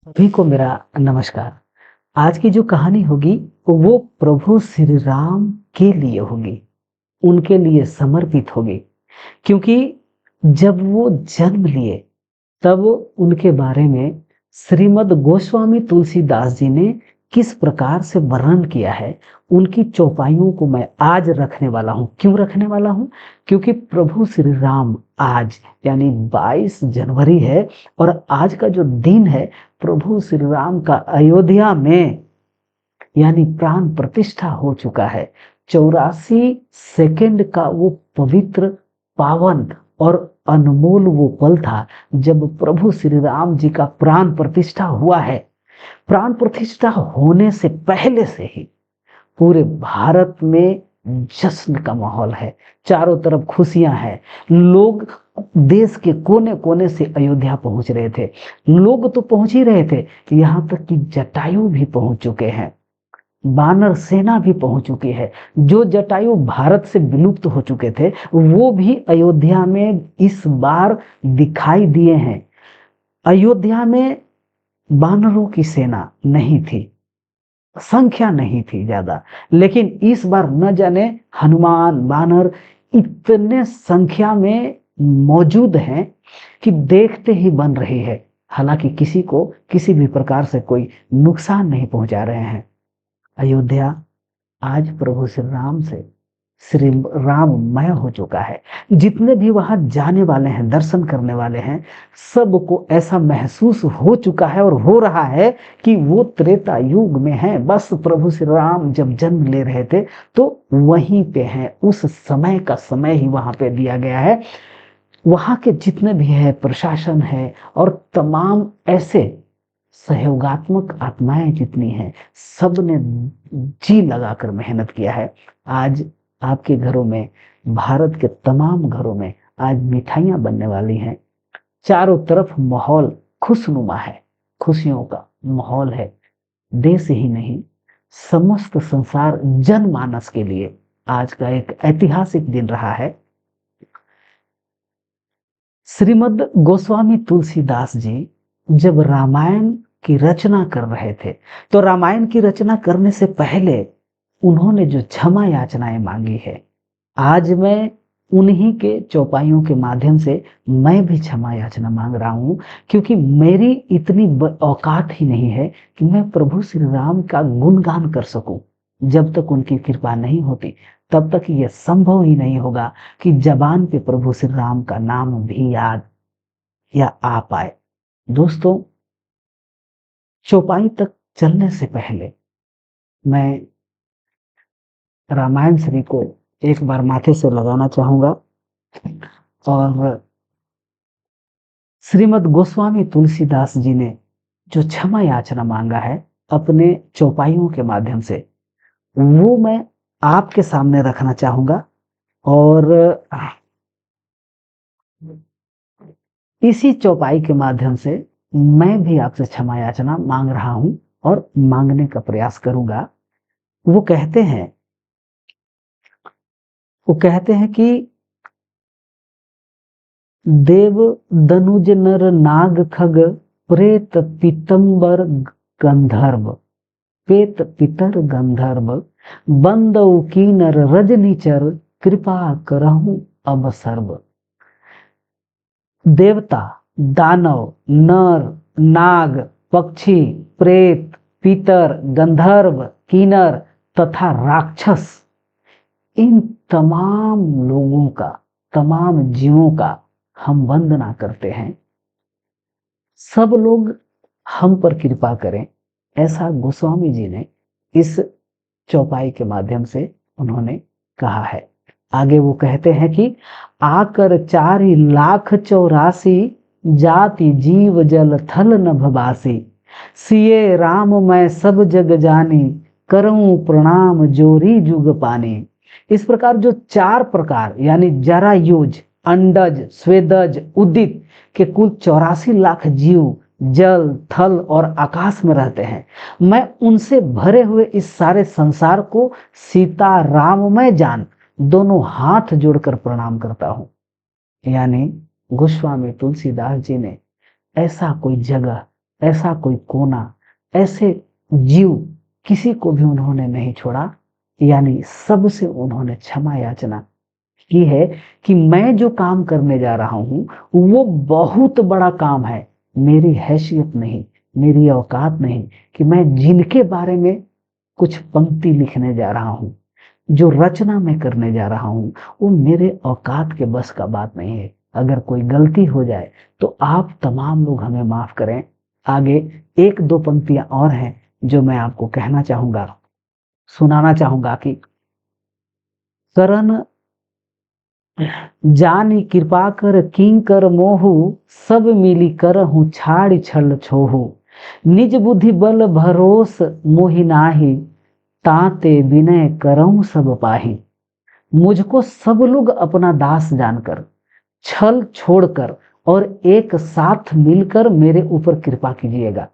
सभी को मेरा नमस्कार। आज की जो कहानी होगी वो प्रभु श्री राम के लिए होगी, उनके लिए समर्पित होगी। क्योंकि जब वो जन्म लिए तब उनके बारे में श्रीमद् गोस्वामी तुलसीदास जी ने किस प्रकार से वर्णन किया है, उनकी चौपाइयों को मैं आज रखने वाला हूँ। क्यों रखने वाला हूँ? क्योंकि प्रभु श्री राम आज यानी 22 जनवरी है और आज का जो दिन है प्रभु श्री राम का अयोध्या में यानी प्राण प्रतिष्ठा हो चुका है। 84 सेकंड का वो पवित्र, पावन और अनमोल वो पल था जब प्रभु श्री राम जी का प्राण प्रतिष्ठा हुआ है। प्राण प्रतिष्ठा होने से पहले से ही पूरे भारत में जश्न का माहौल है, चारों तरफ खुशियां हैं। लोग देश के कोने कोने से अयोध्या पहुंच रहे थे। लोग तो पहुंच ही रहे थे, यहाँ तक कि जटायु भी पहुंच चुके हैं, बानर सेना भी पहुंच चुकी है। जो जटायु भारत से विलुप्त हो चुके थे वो भी अयोध्या में इस बार दिखाई दिए हैं। अयोध्या में बानरों की सेना नहीं थी, संख्या नहीं थी ज्यादा, लेकिन इस बार न जाने हनुमान बानर इतने संख्या में मौजूद हैं कि देखते ही बन रही है। हालांकि किसी को किसी भी प्रकार से कोई नुकसान नहीं पहुंचा रहे हैं। अयोध्या आज प्रभु श्री राम से श्री राममय हो चुका है। जितने भी वहां जाने वाले हैं, दर्शन करने वाले हैं, सबको ऐसा महसूस हो चुका है और हो रहा है कि वो त्रेता युग में है। बस प्रभु श्री राम जब जन्म ले रहे थे तो वहीं पे हैं, उस समय का समय ही वहां पे दिया गया है। वहां के जितने भी है प्रशासन है और तमाम ऐसे सहयोगात्मक आत्माएं जितनी हैं, सब ने जी लगाकर मेहनत किया है। आज आपके घरों में, भारत के तमाम घरों में आज मिठाइयां बनने वाली हैं। चारों तरफ माहौल खुशनुमा है, खुशियों का माहौल है। देश ही नहीं, समस्त संसार जनमानस के लिए आज का एक ऐतिहासिक दिन रहा है। श्रीमद् गोस्वामी तुलसीदास जी जब रामायण की रचना कर रहे थे तो रामायण की रचना करने से पहले उन्होंने जो क्षमा याचनाएं मांगी है, आज मैं उन्हीं के चौपाइयों के माध्यम से मैं भी क्षमा याचना मांग रहा हूं। क्योंकि मेरी इतनी औकात ही नहीं है कि मैं प्रभु श्री राम का गुणगान कर सकूं। जब तक उनकी कृपा नहीं होती तब तक यह संभव ही नहीं होगा कि जबान पे प्रभु श्री राम का नाम भी याद या आ पाए। दोस्तों, चौपाई तक चलने से पहले मैं रामायण श्री को एक बार माथे से लगाना चाहूंगा और श्रीमद् गोस्वामी तुलसीदास जी ने जो क्षमा याचना मांगा है अपने चौपाइयों के माध्यम से, वो मैं आपके सामने रखना चाहूंगा। और इसी चौपाई के माध्यम से मैं भी आपसे क्षमा याचना मांग रहा हूं और मांगने का प्रयास करूंगा। वो कहते हैं वो कहते हैं कि देव दनुज नर नाग खग प्रेत पीतंबर गंधर्व, पेत पितर गंधर्व बंदौ कीनर रजनीचर कृपा करहु अब सर्व। देवता, दानव, नर, नाग, पक्षी, प्रेत, पितर, गंधर्व, किन्नर तथा राक्षस, इन तमाम लोगों का, तमाम जीवों का हम वंदना करते हैं। सब लोग हम पर कृपा करें, ऐसा गोस्वामी जी ने इस चौपाई के माध्यम से उन्होंने कहा है। आगे वो कहते हैं कि आकर 4,84,000 जाति जीव जल थल नभवासी, सिए राम मैं सब जग जानी, करऊं प्रणाम जोरी जुग पानी। इस प्रकार जो 4 प्रकार यानी जरायुज, अंडज, स्वेदज, उदित के कुल 84 लाख जीव जल, थल और आकाश में रहते हैं, मैं उनसे भरे हुए इस सारे संसार को सीता राममय जान दोनों हाथ जोड़कर प्रणाम करता हूं। यानी गोस्वामी तुलसीदास जी ने ऐसा कोई जगह, ऐसा कोई कोना, ऐसे जीव किसी को भी उन्होंने नहीं छोड़ा। यानी सबसे उन्होंने क्षमा याचना की है कि मैं जो काम करने जा रहा हूं वो बहुत बड़ा काम है। मेरी हैसियत नहीं, मेरी औकात नहीं कि मैं जिनके बारे में कुछ पंक्ति लिखने जा रहा हूं, जो रचना मैं करने जा रहा हूं, वो मेरे औकात के बस का बात नहीं है। अगर कोई गलती हो जाए तो आप तमाम लोग हमें माफ करें। आगे एक दो पंक्तियां और हैं जो मैं आपको कहना चाहूंगा, सुनाना चाहूंगा कि करन जानी कृपा कर किंकर मोहु, सब मिली करहु छाड़ छल छोहु। निज बुद्धि बल भरोस मोहि नाहि, ताते विनय करहु सब पाहि। मुझको सब लोग अपना दास जानकर, छल छोड़कर और एक साथ मिलकर मेरे ऊपर कृपा कीजिएगा,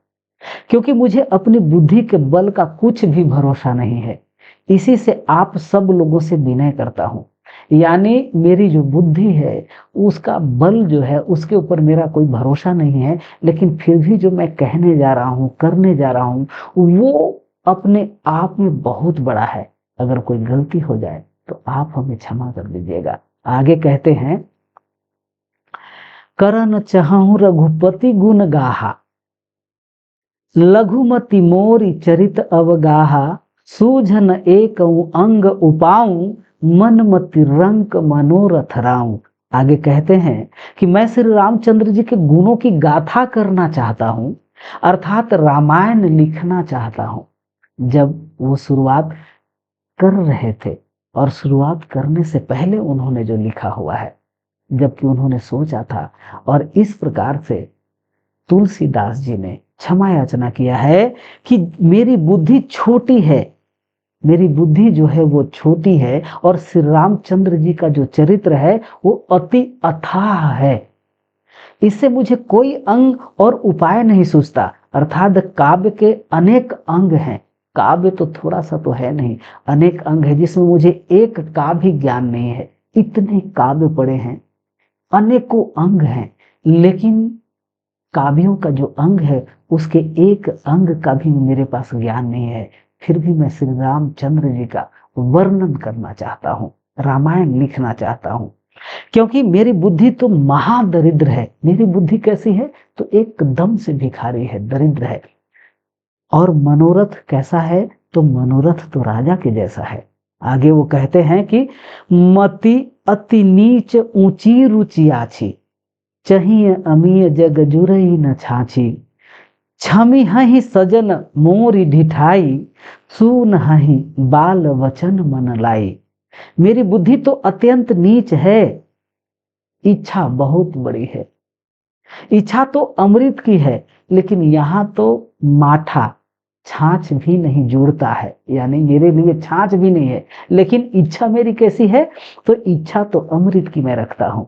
क्योंकि मुझे अपनी बुद्धि के बल का कुछ भी भरोसा नहीं है। इसी से आप सब लोगों से विनय करता हूं। यानी मेरी जो बुद्धि है उसका बल जो है उसके ऊपर मेरा कोई भरोसा नहीं है, लेकिन फिर भी जो मैं कहने जा रहा हूं, करने जा रहा हूं, वो अपने आप में बहुत बड़ा है। अगर कोई गलती हो जाए तो आप हमें क्षमा कर दीजिएगा। आगे कहते हैं, करन चहु रघुपति गुण गाहा, लघुमति मोरी चरित अवगाहा। सूझन एक अंग उपाऊं, मन मति रंक मनोरथ राऊं। आगे कहते हैं कि मैं श्री रामचंद्र जी के गुणों की गाथा करना चाहता हूं, अर्थात रामायण लिखना चाहता हूं। जब वो शुरुआत कर रहे थे और शुरुआत करने से पहले उन्होंने जो लिखा हुआ है, जबकि उन्होंने सोचा था, और इस प्रकार से तुलसीदास जी ने क्षमा याचना किया है कि मेरी बुद्धि छोटी है, मेरी बुद्धि जो है वो छोटी है, और श्री रामचंद्र जी का जो चरित्र है वो अति अथाह है। इससे मुझे कोई अंग और उपाय नहीं सूझता। अर्थात काव्य के अनेक अंग हैं, काव्य तो थोड़ा सा तो है नहीं, अनेक अंग है जिसमें मुझे एक का भी ज्ञान नहीं है। इतने काव्य पढ़े हैं, अनेकों अंग हैं, लेकिन काव्यों का जो अंग है उसके एक अंग का भी मेरे पास ज्ञान नहीं है। फिर भी मैं श्री रामचंद्र जी का वर्णन करना चाहता हूँ, रामायण लिखना चाहता हूँ, क्योंकि मेरी बुद्धि तो महादरिद्र है। मेरी बुद्धि कैसी है? तो एकदम से भिखारी है, दरिद्र है। और मनोरथ कैसा है? तो मनोरथ तो राजा के जैसा है। आगे वो कहते हैं कि मति अति नीच ऊंची रुचि आछी, चाहिए अमीय जग जुरई न छाछी। छमी हहि सजन मोरी ढिठाई, सुन हहि बाल वचन मन लाई। मेरी बुद्धि तो अत्यंत नीच है, इच्छा बहुत बड़ी है। इच्छा तो अमृत की है, लेकिन यहाँ तो माठा, छाछ भी नहीं जुड़ता है, यानी मेरे लिए छाछ भी नहीं है। लेकिन इच्छा मेरी कैसी है? तो इच्छा तो अमृत की मैं रखता हूं।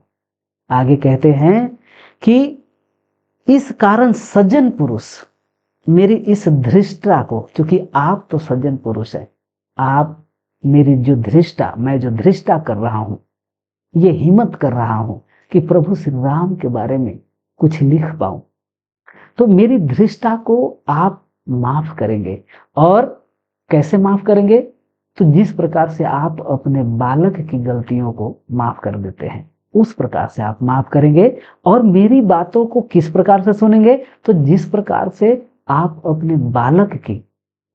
आगे कहते हैं कि इस कारण सज्जन पुरुष मेरी इस धृष्टा को, क्योंकि आप तो सज्जन पुरुष है, आप मेरी जो धृष्टा, मैं जो धृष्टा कर रहा हूं, ये हिम्मत कर रहा हूं कि प्रभु श्री राम के बारे में कुछ लिख पाऊं, तो मेरी धृष्टा को आप माफ करेंगे। और कैसे माफ करेंगे? तो जिस प्रकार से आप अपने बालक की गलतियों को माफ कर देते हैं, उस प्रकार से आप माफ करेंगे। और मेरी बातों को किस प्रकार से सुनेंगे? तो जिस प्रकार से आप अपने बालक की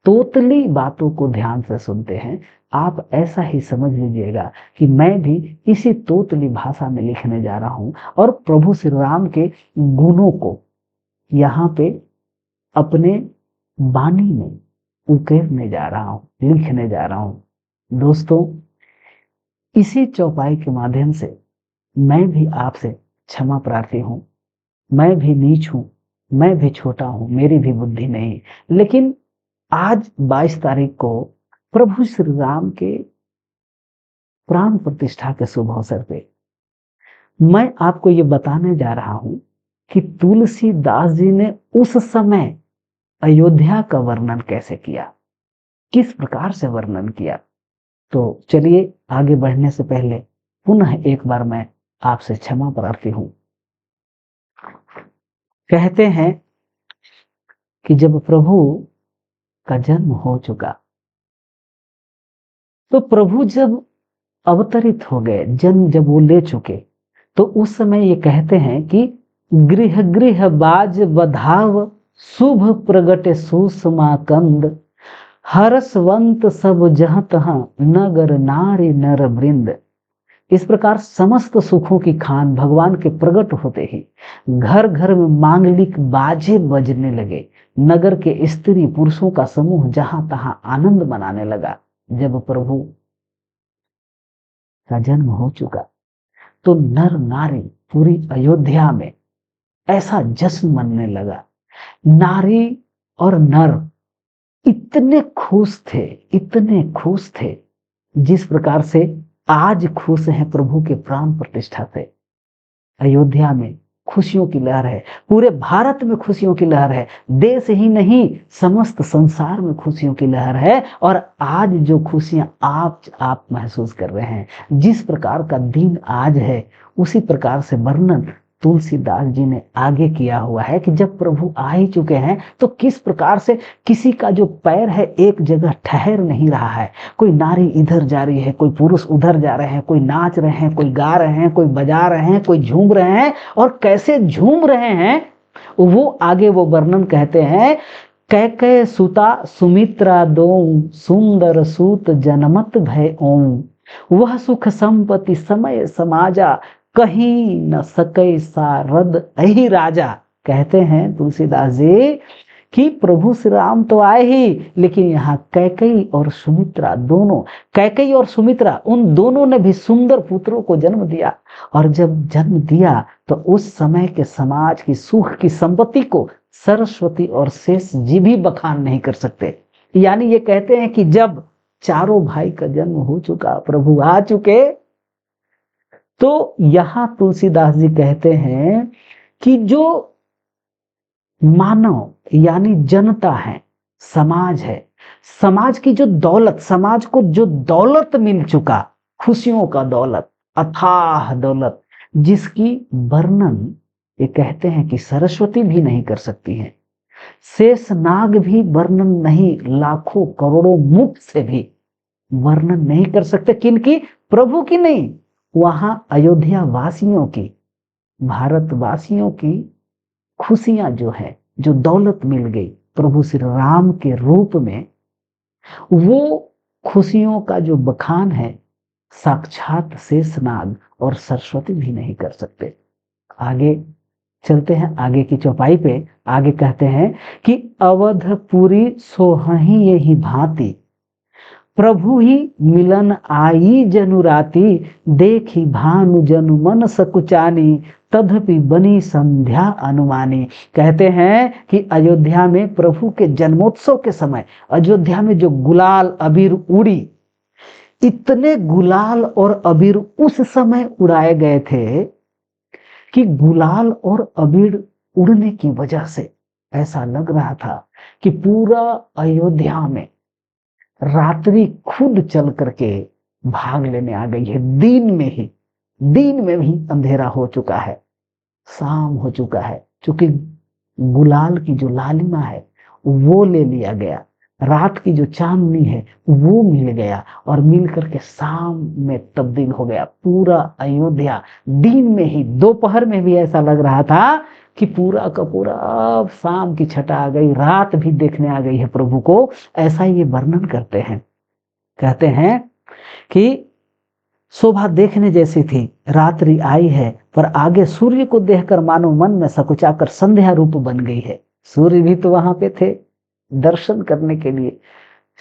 तोतली बातों को ध्यान से सुनते हैं, आप ऐसा ही समझ लीजिएगा कि मैं भी इसी तोतली भाषा में लिखने जा रहा हूं और प्रभु श्री राम के गुणों को यहाँ पे अपने बानी में उकेरने जा रहा हूं, लिखने जा रहा हूं। दोस्तों, इसी चौपाई के माध्यम से मैं भी आपसे क्षमा प्रार्थी हूं। मैं भी नीच हूं, मैं भी छोटा हूं, मेरी भी बुद्धि नहीं। लेकिन आज 22 तारीख को प्रभु श्री राम के प्राण प्रतिष्ठा के शुभ अवसर पे मैं आपको ये बताने जा रहा हूं कि तुलसीदास जी ने उस समय अयोध्या का वर्णन कैसे किया, किस प्रकार से वर्णन किया। तो चलिए, आगे बढ़ने से पहले पुनः एक बार मैं आपसे क्षमा प्रार्थी हूं। कहते हैं कि जब प्रभु का जन्म हो चुका, तो प्रभु जब अवतरित हो गए, जन्म जब वो ले चुके, तो उस समय ये कहते हैं कि गृह गृह बाज बधाव, शुभ प्रगटे सुषमाकंद, हरसवंत सब जहाँ तहाँ, नगर नारी नर वृंद। इस प्रकार समस्त सुखों की खान भगवान के प्रकट होते ही घर घर में मांगलिक बाजे बजने लगे, नगर के स्त्री पुरुषों का समूह जहां तहां आनंद मनाने लगा। जब प्रभु का जन्म हो चुका, तो नर नारी पूरी अयोध्या में ऐसा जश्न मनने लगा। नारी और नर इतने खुश थे, इतने खुश थे, जिस प्रकार से आज खुश हैं प्रभु के प्राण प्रतिष्ठा से। अयोध्या में खुशियों की लहर है, पूरे भारत में खुशियों की लहर है, देश ही नहीं समस्त संसार में खुशियों की लहर है। और आज जो खुशियां आप महसूस कर रहे हैं, जिस प्रकार का दिन आज है, उसी प्रकार से वर्णन तुलसीदास जी ने आगे किया हुआ है कि जब प्रभु आ ही चुके हैं, तो किस प्रकार से किसी का जो पैर है एक जगह ठहर नहीं रहा है। कोई नारी इधर जा रही है, कोई पुरुष उधर जा रहे हैं, कोई नाच रहे हैं, कोई गा रहे हैं, कोई बजा रहे हैं, कोई झूम रहे हैं। और कैसे झूम रहे हैं वो आगे वो वर्णन कहते हैं। कैके सुता सुमित्रा दो, सुंदर सूत जनमत भय ओं, वह सुख संपत्ति समय समाजा, कहीं न सके सारद अहि राजा। कहते हैं तुलसीदास जी कि प्रभु श्री राम तो आए ही, लेकिन यहाँ कैकेयी और सुमित्रा दोनों, कैकेयी और सुमित्रा उन दोनों ने भी सुंदर पुत्रों को जन्म दिया। और जब जन्म दिया तो उस समय के समाज की सुख की संपत्ति को सरस्वती और शेष जी भी बखान नहीं कर सकते। यानी ये कहते हैं कि जब चारों भाई का जन्म हो चुका, प्रभु आ चुके, तो यहां तुलसीदास जी कहते हैं कि जो मानव यानी जनता है, समाज है, समाज की जो दौलत, समाज को जो दौलत मिल चुका, खुशियों का दौलत, अथाह दौलत, जिसकी वर्णन ये कहते हैं कि सरस्वती भी नहीं कर सकती है, शेष नाग भी वर्णन नहीं, लाखों करोड़ों मुख से भी वर्णन नहीं कर सकते। किनकी? प्रभु की नहीं, वहां अयोध्या वासियों की, भारतवासियों की खुशियां जो है, जो दौलत मिल गई प्रभु श्री राम के रूप में, वो खुशियों का जो बखान है साक्षात शेषनाग और सरस्वती भी नहीं कर सकते। आगे चलते हैं, आगे की चौपाई पे। आगे कहते हैं कि अवधपुरी सोहही यही भांति, प्रभु ही मिलन आई जनु राती, देखी भानु जनु मन सकुचानी, तदपि बनी संध्या अनुमानी। कहते हैं कि अयोध्या में प्रभु के जन्मोत्सव के समय अयोध्या में जो गुलाल अबीर उड़ी, इतने गुलाल और अबीर उस समय उड़ाए गए थे कि गुलाल और अबीर उड़ने की वजह से ऐसा लग रहा था कि पूरा अयोध्या में रात्रि खुद चल करके भाग लेने आ गई है। दिन में भी अंधेरा हो चुका है, शाम हो चुका है, क्योंकि गुलाल की जो लालिमा है वो ले लिया गया, रात की जो चांदनी है वो मिल गया, और मिल करके शाम में तब्दील हो गया पूरा अयोध्या। दिन में ही, दोपहर में भी ऐसा लग रहा था कि पूरा का पूरा अब शाम की छटा आ गई, रात भी देखने आ गई है प्रभु को। ऐसा ये वर्णन करते हैं। कहते हैं कि शोभा देखने जैसी थी, रात्रि आई है, पर आगे सूर्य को देखकर मानो मन में सकुचाकर संध्या रूप बन गई है। सूर्य भी तो वहां पे थे दर्शन करने के लिए,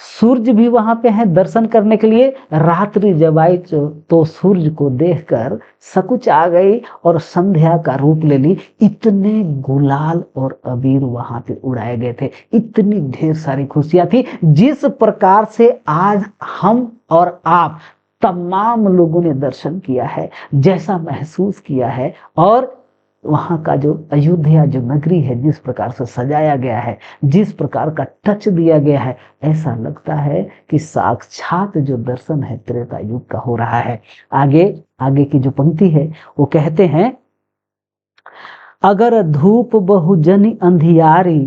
सूर्य भी वहां पे है दर्शन करने के लिए। रात्रि जब आई तो सूर्य को देखकर सकुच आ गई और संध्या का रूप ले ली। इतने गुलाल और अबीर वहां पे उड़ाए गए थे, इतनी ढेर सारी खुशियां थी। जिस प्रकार से आज हम और आप तमाम लोगों ने दर्शन किया है, जैसा महसूस किया है, और वहां का जो अयोध्या जो नगरी है जिस प्रकार से सजाया गया है, जिस प्रकार का टच दिया गया है, ऐसा लगता है कि साक्षात जो दर्शन है त्रेता युग का हो रहा है। आगे की जो पंक्ति है वो कहते हैं, अगर धूप बहुजनी अंधियारी,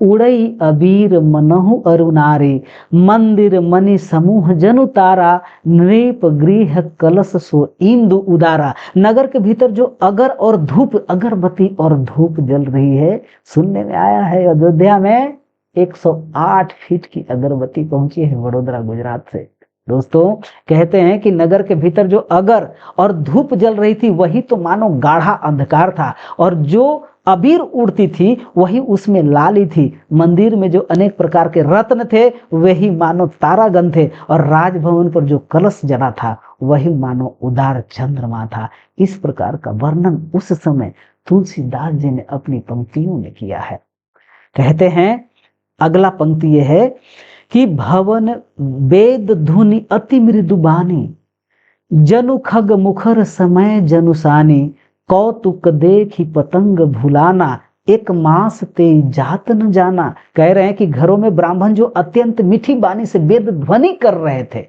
उड़ई अबीर मनहु अरुनारे, मंदिर मणि समूह जनु तारा, नृप गृह कलश सो इंदु उदारा। नगर के भीतर जो और धूप, अगरबत्ती और धूप जल रही है। सुनने में आया है अयोध्या में 108 फीट की अगरबत्ती पहुंची है वडोदरा गुजरात से। दोस्तों, कहते हैं कि नगर के भीतर जो अगर और धूप जल रही थी वही तो मानो गाढ़ा अंधकार था, और जो अबीर उड़ती थी वही उसमें लाली थी। मंदिर में जो अनेक प्रकार के रत्न थे वही मानो तारागण थे, और राजभवन पर जो कलश जला था वही मानो उदार चंद्रमा था। इस प्रकार का वर्णन उस समय तुलसीदास जी ने अपनी पंक्तियों में किया है। कहते हैं, अगला पंक्ति यह है कि भवन वेद धुनि अति मृदु बानी, जनु खग मुखर समय जनुसानी, कौतुक देखी पतंग भुलाना, एक मास ते जात न जाना। कह रहे हैं कि घरों में ब्राह्मण जो अत्यंत मीठी बानी से वेद ध्वनि कर रहे थे,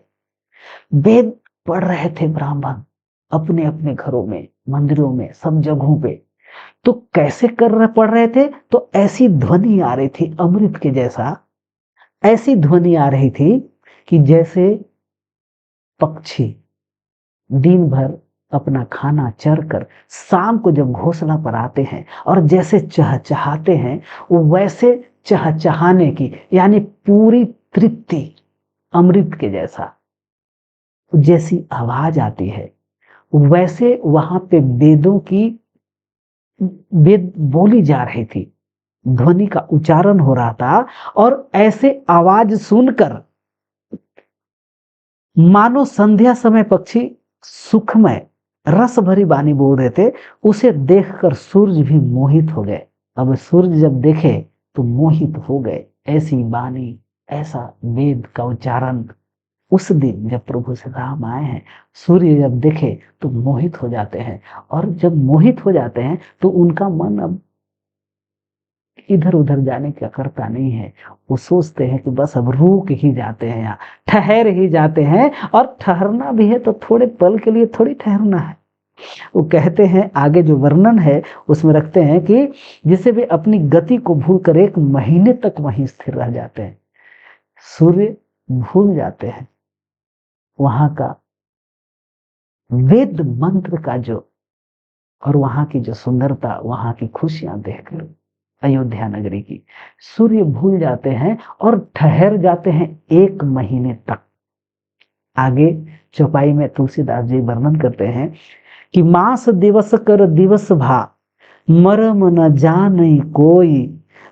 वेद पढ़ रहे थे ब्राह्मण अपने अपने घरों में, मंदिरों में, सब जगहों पे। तो कैसे पढ़ रहे थे? तो ऐसी ध्वनि आ रही थी अमृत के जैसा, ऐसी ध्वनि आ रही थी कि जैसे पक्षी दिन भर अपना खाना चर कर शाम को जब घोंसला पर आते हैं और जैसे चहचहाते हैं, वो वैसे चहचहाने की, यानी पूरी तृप्ति अमृत के जैसा जैसी आवाज आती है, वैसे वहां पे वेदों की वेद बोली जा रही थी, ध्वनि का उच्चारण हो रहा था। और ऐसे आवाज सुनकर मानो संध्या समय पक्षी सुखमय रस भरी वाणी बोल रहे थे, उसे देखकर सूर्य भी मोहित हो गए। अब सूर्य जब देखे तो मोहित हो गए। ऐसी वाणी, ऐसा वेद का उच्चारण उस दिन जब प्रभु श्री राम आए हैं, सूर्य जब देखे तो मोहित हो जाते हैं। और जब मोहित हो जाते हैं तो उनका मन अब इधर उधर जाने का करता नहीं है। वो सोचते हैं कि बस अब रुक ही जाते हैं, यहाँ ठहर ही जाते हैं। और ठहरना भी है तो थोड़े पल के लिए थोड़ी ठहरना है। वो कहते हैं, आगे जो वर्णन है उसमें रखते हैं कि जिसे वे अपनी गति को भूलकर 1 महीने तक वहीं स्थिर रह जाते हैं। सूर्य भूल जाते हैं वहां का वेद मंत्र का जो, और वहां की जो सुंदरता, वहां की खुशियां देखकर अयोध्या नगरी की, सूर्य भूल जाते हैं और ठहर जाते हैं 1 महीने तक। आगे चौपाई में तुलसीदास जी वर्णन करते हैं कि मास दिवस कर दिवस भा, मरम न जाने कोई,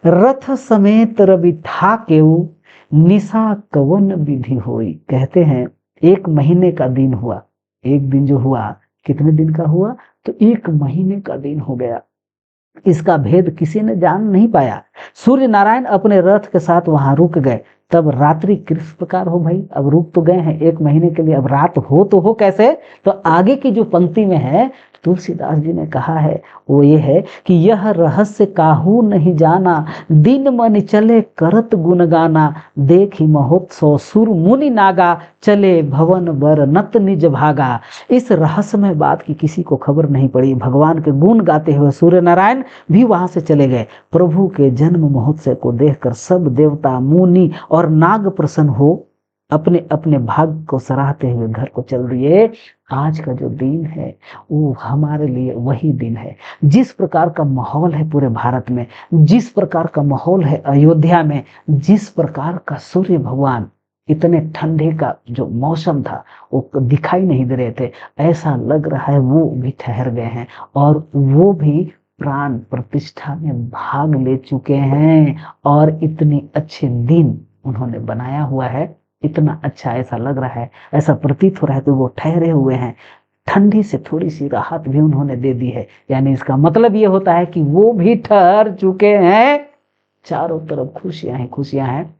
रथ समेत रवि था केऊ, निशा कवन विधि होई। कहते हैं 1 महीने का दिन हुआ। एक दिन जो हुआ, कितने दिन का हुआ? तो 1 महीने का दिन हो गया। इसका भेद किसी ने जान नहीं पाया। सूर्य नारायण अपने रथ के साथ वहां रुक गए। तब रात्रि किस प्रकार हो भाई? अब रुक तो गए हैं 1 महीने के लिए, अब रात हो तो हो कैसे? तो आगे की जो पंक्ति में है, तुलसीदास जी ने कहा है वो ये है कि यह रहस्य काहू नहीं जाना, दिन मन चले करत गुण गाना, देखी महोत्सव सुर मुनि नागा, चले भवन बर नत निज भागा। इस रहस्यमय बात की किसी को खबर नहीं पड़ी। भगवान के गुण गाते हुए सूर्य नारायण भी वहां से चले गए। प्रभु के जन्म महोत्सव को देखकर सब देवता, मुनि और नाग प्रसन्न हो अपने अपने भाग्य को सराहते हुए घर को चल दिए। आज का जो दिन है वो हमारे लिए वही दिन है। जिस प्रकार का माहौल है पूरे भारत में, जिस प्रकार का माहौल है अयोध्या में, जिस प्रकार का सूर्य भगवान, इतने ठंडे का जो मौसम था वो दिखाई नहीं दे रहे थे, ऐसा लग रहा है वो भी ठहर गए हैं और वो भी प्राण प्रतिष्ठा में भाग ले चुके हैं। और इतनी अच्छे दिन उन्होंने बनाया हुआ है, इतना अच्छा ऐसा लग रहा है, ऐसा प्रतीत हो रहा है कि वो ठहरे हुए हैं। ठंडी से थोड़ी सी राहत भी उन्होंने दे दी है, यानी इसका मतलब ये होता है कि वो भी ठहर चुके हैं। चारों तरफ खुशियां ही खुशियां हैं।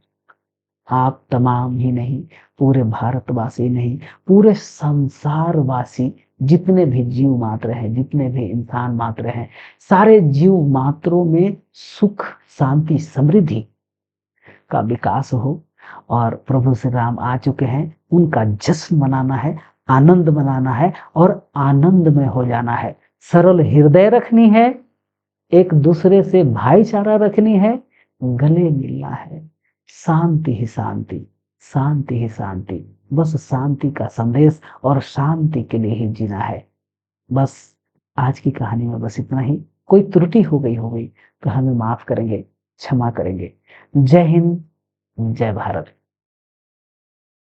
आप तमाम ही नहीं, पूरे भारतवासी नहीं, पूरे संसारवासी जितने भी जीव मात्र हैं, जितने भी इंसान मात्र हैं, सारे जीव मात्रों में सुख, शांति, समृद्धि का विकास हो। और प्रभु श्री राम आ चुके हैं, उनका जश्न मनाना है, आनंद मनाना है और आनंद में हो जाना है। सरल हृदय रखनी है, एक दूसरे से भाईचारा रखनी है, गले मिलना है, शांति ही शांति, शांति ही शांति, बस शांति का संदेश और शांति के लिए ही जीना है। बस आज की कहानी में बस इतना ही। कोई त्रुटि हो गई तो हमें माफ करेंगे, क्षमा करेंगे। जय हिंद, जय भारत।